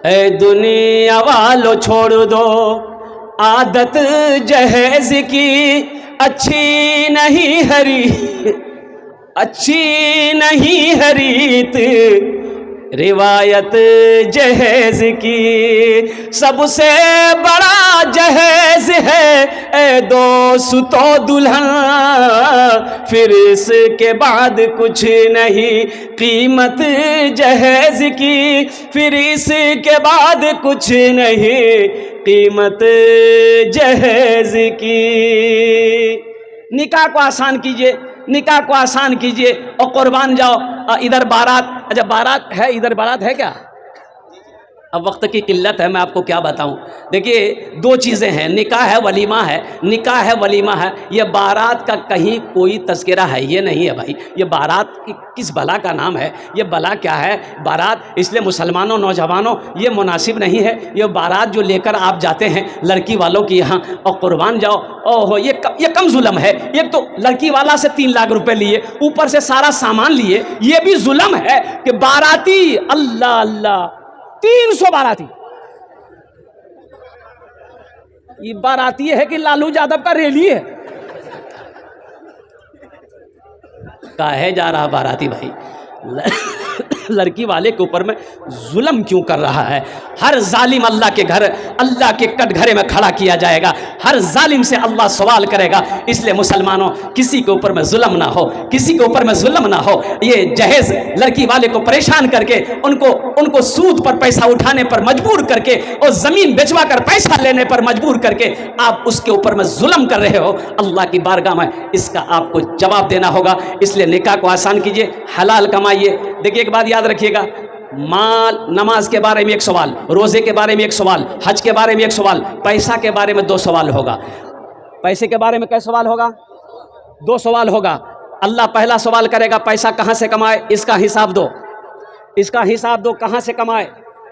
ए दुनिया वालों छोड़ दो आदत जहेज की, अच्छी नहीं हरी अच्छी नहीं हरीत रिवायत जहेज की। सबसे बड़ा जहेज है ए दोस्तों दुल्हन, फिर इसके बाद कुछ नहीं कीमत जहेज की, फिर इसके बाद कुछ नहीं कीमत जहेज की। निकाह को आसान कीजिए, निकाह को आसान कीजिए और कुर्बान जाओ। इधर बारात, अच्छा बारात है, इधर बारात है क्या? अब वक्त की किल्लत है, मैं आपको क्या बताऊं। देखिए दो चीज़ें हैं, निकाह है वलीमा है, निकाह है वलीमा है। ये बारात का कहीं कोई तस्करा है ये नहीं है भाई। ये बारात किस बला का नाम है, ये बला क्या है बारात। इसलिए मुसलमानों नौजवानों ये मुनासिब नहीं है। ये बारात जो लेकर आप जाते हैं लड़की वालों की यहाँ और कुर्बान जाओ, ओहो ये कम जुल्म है। एक तो लड़की वाला से 3 लाख रुपए लिए, ऊपर से सारा सामान लिए, ये भी जुल्म है कि बाराती अल्लाह अल्लाह 300 बाराती। ये बाराती है कि लालू यादव का रैली है? काहे जा रहा बाराती भाई? लड़की वाले के ऊपर में जुल्म क्यों कर रहा है? हर जालिम अल्लाह के घर, अल्लाह के कटघरे में खड़ा किया जाएगा। हर जालिम से अल्लाह सवाल करेगा। इसलिए मुसलमानों किसी के ऊपर में जुल्म ना हो, किसी के ऊपर में जुल्म ना हो। ये जहेज लड़की वाले को परेशान करके उनको सूद पर पैसा उठाने पर मजबूर करके और जमीन बेचवा कर पैसा लेने पर मजबूर करके आप उसके ऊपर में जुल्म कर रहे हो। अल्लाह की बारगाह में इसका आपको जवाब देना होगा। इसलिए निकाह को आसान कीजिए, हलाल कमाइए। देखिए एक बात याद रखिएगा, माल नमाज के बारे में एक सवाल, रोजे के बारे में एक सवाल, हज के बारे में एक सवाल, पैसा के बारे में 2 सवाल होगा। पैसे के बारे में क्या सवाल होगा? 2 सवाल होगा। अल्लाह पहला सवाल करेगा पैसा कहाँ से कमाए, इसका हिसाब दो, इसका हिसाब दो, कहाँ से कमाए।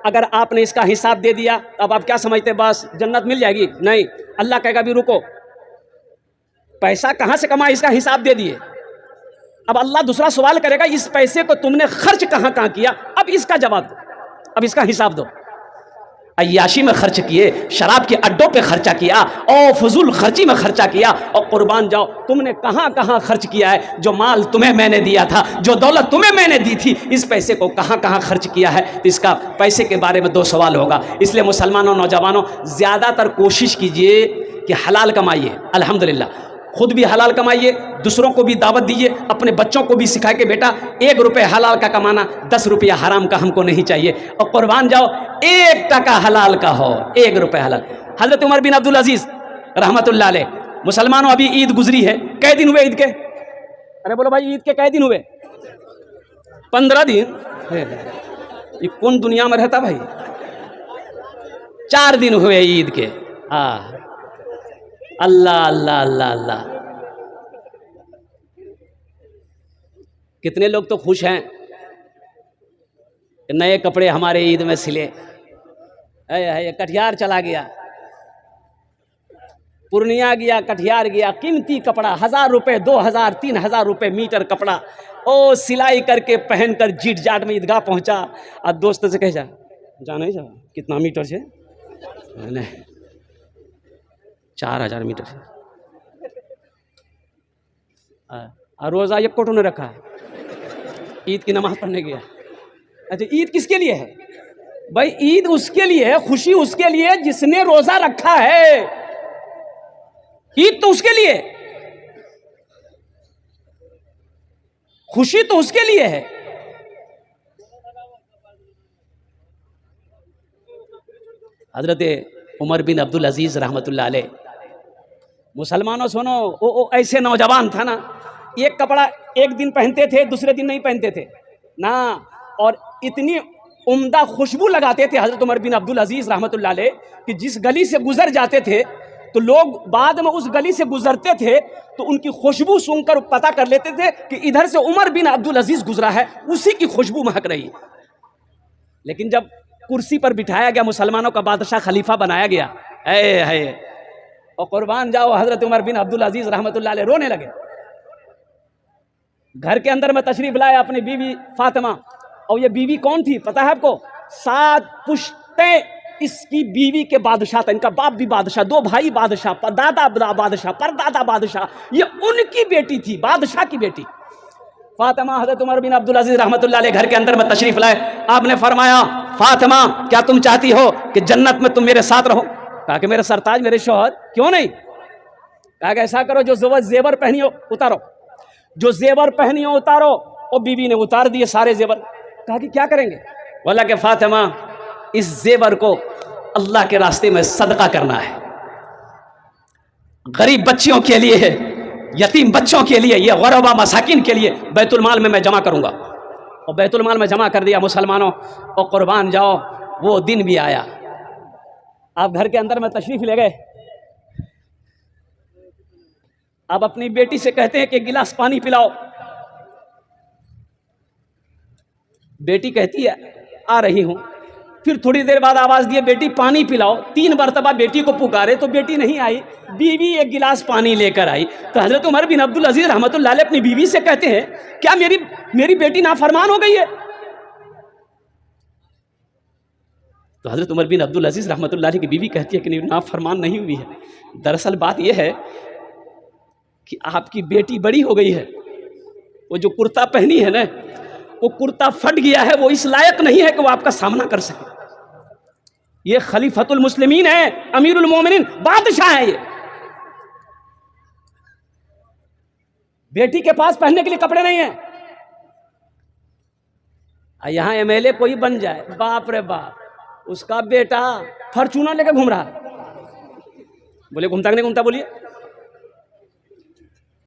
अगर आपने इसका हिसाब दे दिया अब आप क्या समझते बस जन्नत मिल जाएगी? नहीं, अल्लाह कहेगा भी रुको, पैसा कहाँ से कमाए इसका हिसाब दे दिए। अब अल्लाह दूसरा सवाल करेगा इस पैसे को तुमने खर्च कहाँ किया, अब इसका जवाब दो, अब इसका हिसाब दो। अय्याशी में खर्च किए, शराब के अड्डों पे खर्चा किया और फजूल खर्ची में खर्चा किया और कुर्बान जाओ तुमने कहाँ कहाँ खर्च किया है। जो माल तुम्हें मैंने दिया था, जो दौलत तुम्हें मैंने दी थी, इस पैसे को कहाँ कहाँ खर्च किया है। तो इसका पैसे के बारे में 2 सवाल होगा। इसलिए मुसलमानों नौजवानों ज़्यादातर कोशिश कीजिए कि हलाल कमाइए। अल्हम्दुलिल्लाह खुद भी हलाल कमाइए, दूसरों को भी दावत दीजिए, अपने बच्चों को भी सिखाए कि बेटा 1 रुपये हलाल का कमाना, 10 रुपया हराम का हमको नहीं चाहिए। और कुर्बान जाओ 1 टका हलाल का हो, 1 रुपये हलाल। हजरत उमर बिन अब्दुल अजीज रहमतुल्लाह अलैह, मुसलमानों अभी ईद गुजरी है, कै दिन हुए ईद के? अरे बोलो भाई ईद के कै दिन हुए? 15 दिन। ये कौन दुनिया में रहता भाई? 4 दिन हुए ईद के। हाँ अल्लाह अल्लाह अल्लाह अल्लाह। कितने लोग तो खुश हैं कि नए कपड़े हमारे ईद में सिले। कटिहार चला गया, पूर्णिया गया, कटिहार गया, कीमती कपड़ा 1000 रुपये, 2000, 3000 रुपये मीटर कपड़ा ओ सिलाई करके पहनकर जीट जाट में ईदगाह पहुंचा। और दोस्त से कह जाना ही जा कितना मीटर से? नहीं 4000 मीटर से। और रोज़ा 1 कोटो ने रखा है, ईद की नमाज पढ़ने गया। अच्छा ईद किसके लिए है भाई? ईद उसके लिए है, खुशी उसके लिए जिसने रोज़ा रखा है। ईद तो उसके लिए, खुशी तो उसके लिए है। हजरत उमर बिन अब्दुल अजीज रहमतुल्लाह अलैह, मुसलमानों सुनो, वो ऐसे नौजवान था ना, एक कपड़ा एक दिन पहनते थे, दूसरे दिन नहीं पहनते थे ना, और इतनी उम्दा खुशबू लगाते थे हजरत उमर बिन अब्दुल अजीज रहमतुल्लाह अलैह कि जिस गली से गुजर जाते थे तो लोग बाद में उस गली से गुजरते थे तो उनकी खुशबू सूंघकर पता कर लेते थे कि इधर से उमर बिन अब्दुल अजीज गुजरा है, उसी की खुशबू महक रही। लेकिन जब कुर्सी पर बिठाया गया, मुसलमानों का बादशाह खलीफा बनाया गया, है और कुर्बान जाओ हजरत उमर बिन अब्दुल अजीज रहमतुल्लाह अलैह रोने लगे। घर के अंदर में तशरीफ लाया अपनी बीवी फातिमा, और ये बीवी कौन थी पता है आपको? 7 पुश्त तय इसकी बीवी के बादशाह था, इनका बाप भी बादशाह, दो भाई बादशाह, दादा बादशाह, परदादा बादशाह, ये उनकी बेटी थी, बादशाह की बेटी फातिमा। हज़रत उमर बिन अब्दुल अजीज रहमतुल्लाह अलैह घर के अंदर में तशरीफ लाए। आपने फरमाया, फातिमा क्या तुम चाहती हो कि जन्नत में तुम मेरे साथ रहो? कहा कि मेरे सरताज, मेरे शौहर, क्यों नहीं? कहा कि ऐसा करो, जो जेवर पहनी हो उतारो, जो जेवर पहनी हो उतारो। और बीवी ने उतार दिए सारे जेवर। कहा कि क्या करेंगे? बोला कि फातिमा, इस जेवर को अल्लाह के रास्ते में सदका करना है, गरीब बच्चियों के लिए है, यतीम बच्चों के लिए, ये गरबा मसाकिन के लिए बैतुल माल में मैं जमा करूंगा। और बैतुल माल में जमा कर दिया। मुसलमानों, और कुर्बान जाओ, वो दिन भी आया। आप घर के अंदर में तशरीफ ले गए, आप अपनी बेटी से कहते हैं कि गिलास पानी पिलाओ। बेटी कहती है आ रही हूं। फिर थोड़ी देर बाद आवाज दिए, बेटी पानी पिलाओ। 3 मरतबा बेटी को पुकारे तो बेटी नहीं आई। बीवी एक गिलास पानी लेकर आई। तो हजरत उमर बिन अब्दुल अजीज रहमतुल्लाह अलैह अपनी बीवी से कहते हैं, क्या मेरी बेटी नाफरमान हो गई है? तो हजरत उमर बिन अब्दुल अजीज रहमतुल्लाह अलैह की बीवी कहती है कि नहीं, नाफरमान नहीं हुई है। दरअसल बात यह है कि आपकी बेटी बड़ी हो गई है, वो जो कुर्ता पहनी है ना, वो कुर्ता फट गया है, वो इस लायक नहीं है कि वो आपका सामना कर सके। ये खलीफतुल मुस्लिमीन है, अमीरुल मोमिनीन, बादशाह है। ये बेटी के पास पहनने के लिए कपड़े नहीं है। यहां एमएलए कोई बन जाए, बाप रे बाप, उसका बेटा फॉर्च्यूनर लेकर घूम रहा है। बोले घूमता कि नहीं घूमता? बोलिए।